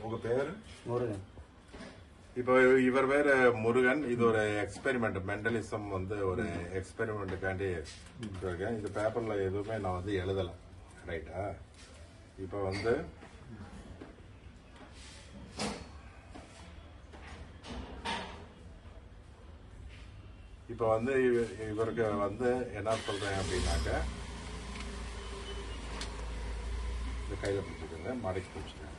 உங்க பேர் முருகன். இப்போ இவர் பேர் முருகன். இது ஒரு எக்ஸ்பெரிமெண்ட், மெண்டலிசம் வந்து ஒரு எக்ஸ்பெரிமெண்ட்டுக்காண்டி இருக்கேன். இது பேப்பர்ல எதுவுமே நான் வந்து எழுதலை, ரைட்டா? இப்போ வந்து இவருக்கு வந்து என்ன சொல்றேன் அப்படின்னாக்க, இந்த கையில பிடிச்சிக்கோங்க, மடக்கி பிடிச்சிக்கோங்க.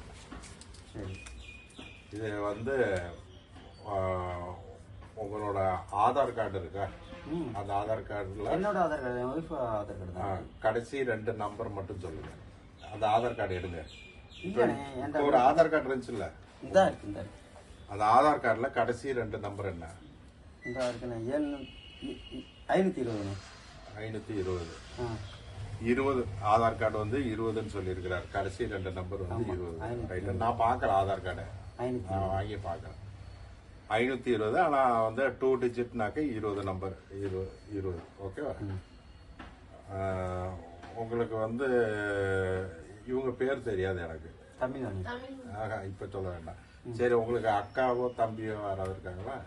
இது வந்து உங்களோட ஆதார் கார்டு இருக்கா? அந்த ஆதார் கார்டுல என்னோட ஆதார் கார்டு, என் ஒய்ஃப் ஆதார் கார்டு தான். கடைசி 2 நம்பர் மட்டும் சொல்லுங்க. அந்த ஆதார் கார்டு எடுங்க. ஒரு ஆதார் கார்டு இருந்துச்சுல்ல, அந்த ஆதார் கார்டுல கடைசி 2 நம்பர் என்ன? இந்த இருக்குண்ணே 520. 20 ஆதார் கார்டு வந்து 20ன்னு சொல்லியிருக்கிறார். கடைசி 2 நம்பர் வந்து 20. ரைட், நான் பார்க்குறேன் ஆதார் கார்டை, நான் வாங்கி பார்க்குறேன். 520. ஆனால் வந்து 2 டிஜிட்னாக்க 20 நம்பர், 20. ஓகேவா? உங்களுக்கு வந்து இவங்க பேர் தெரியாது எனக்கு. ஆஹா, இப்போ சொல்ல வேண்டாம். சரி, உங்களுக்கு அக்காவோ தம்பியோ யாராவது இருக்காங்களா?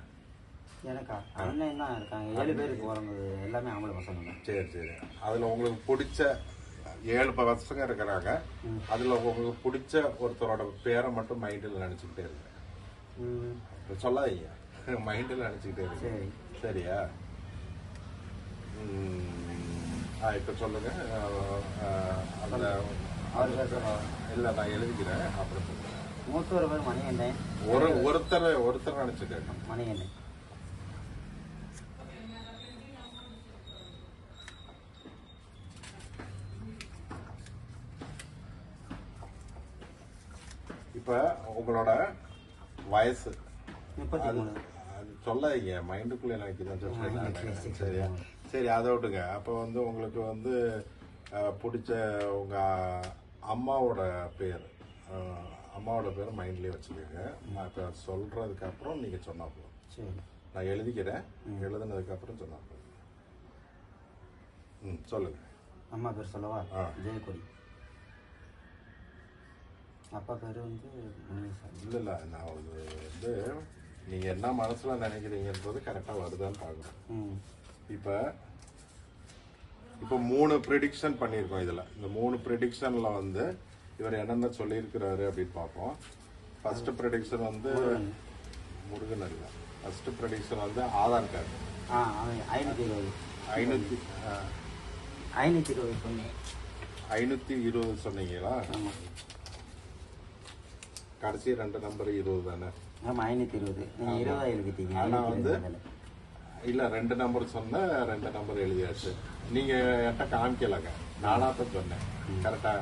எனக்கா அண்ணன் தான் இருக்காங்க. 7 பேருக்கு பிறந்தது, எல்லாமே ஆம்பளை பசங்க. சரி சரி. அதில் உங்களுக்கு பிடிச்ச 7 பசங்க இருக்கிறாங்க. அதில் உங்களுக்கு பிடிச்ச ஒருத்தரோட பேரை மட்டும் மைண்டில் நினச்சிக்கிட்டே இருக்கு. சொல்லாதீங்க, மைண்டில் நினச்சிக்கிட்டே இருக்கு. சரியா? இப்போ சொல்லுங்க. அந்த இல்லை, நான் எழுதிக்கிறேன், அப்புறம் சொல்லுங்க. மூத்தவர் பேர் மணிகண்டன். ஒருத்தர் நினச்சிட்டேன், மணிகண்டன். இப்ப உங்களோட வயசு 33. சொல்லாதீங்க, மைண்டுக்குள்ள எனக்கு தான் சொல்றேன். சரியா? சரி, அதை விட்டுங்க. அப்போ வந்து உங்களுக்கு வந்து பிடிச்ச உங்க அம்மாவோட பேர் மைண்ட்லயே வச்சுக்கோங்க. நான் இப்போ சொல்றதுக்கு அப்புறம் நீங்க சொன்னா போதும். நான் எழுதிக்கிறேன், எழுதுனதுக்கு அப்புறம் சொன்னா போதும். சொல்லுங்க. அம்மா பேர் சொல்லவா? ஜெயக்கொடி. அப்பா பேர் வந்து இல்லை, நான் வந்து நீங்கள் என்ன மனசில் நினைக்கிறீங்கன்றது கரெக்டாக வருதான்னு பார்க்குறோம். இப்போ 3 ப்ரிடிக்ஷன் பண்ணியிருக்கோம். இதில் இந்த 3 ப்ரிடிக்ஷனில் வந்து இவர் என்னென்ன சொல்லியிருக்கிறாரு அப்படின்னு பார்ப்போம். ஃபர்ஸ்ட் ப்ரிடிக்ஷன் வந்து முருகன் இல்லை. ஃபர்ஸ்ட் ப்ரிடிக்ஷன் வந்து ஆதார் கார்டு 520 சொன்னீங்களா? கடைசி 2 நம்பர் 20 தானே? ஆமா, 520. நீங்க 20 எழுதிட்டீங்க. ஆனா வந்து இல்ல, 2 நம்பர் சொன்ன, 2 நம்பர் எழுதியாச்சு. நீங்க என்கிட்ட காமிக்கலங்க, நானா தான் சொன்னேன். கரெக்டா?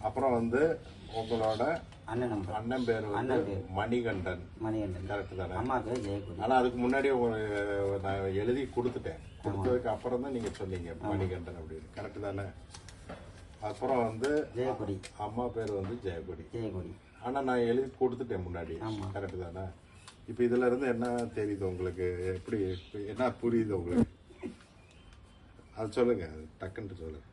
அப்புறம் வந்து உங்களோட அண்ணன் பேர் வந்து மணிகண்டன். கரெக்ட் தானே? அம்மா பேர் ஜெயக்குடி. ஆனா அதுக்கு முன்னாடி நான் எழுதி கொடுத்துட்டேன். கொடுத்ததுக்கு அப்புறம் தான் நீங்க சொன்னீங்க மணிகண்டன் அப்படின்னு. கரெக்ட் தானே? அப்புறம் வந்து ஜெயக்குடி. அம்மா பேர் வந்து ஜெயக்குடி. ஆனா நான் எழுதி கொடுத்துட்டேன் முன்னாடி. கரெக்ட் தானே? இப்ப இதுல இருந்து என்ன தெரியுது உங்களுக்கு? எப்படி என்ன புரியுது உங்களுக்கு? அது சொல்லுங்க, டக்குன்னு சொல்லுங்க.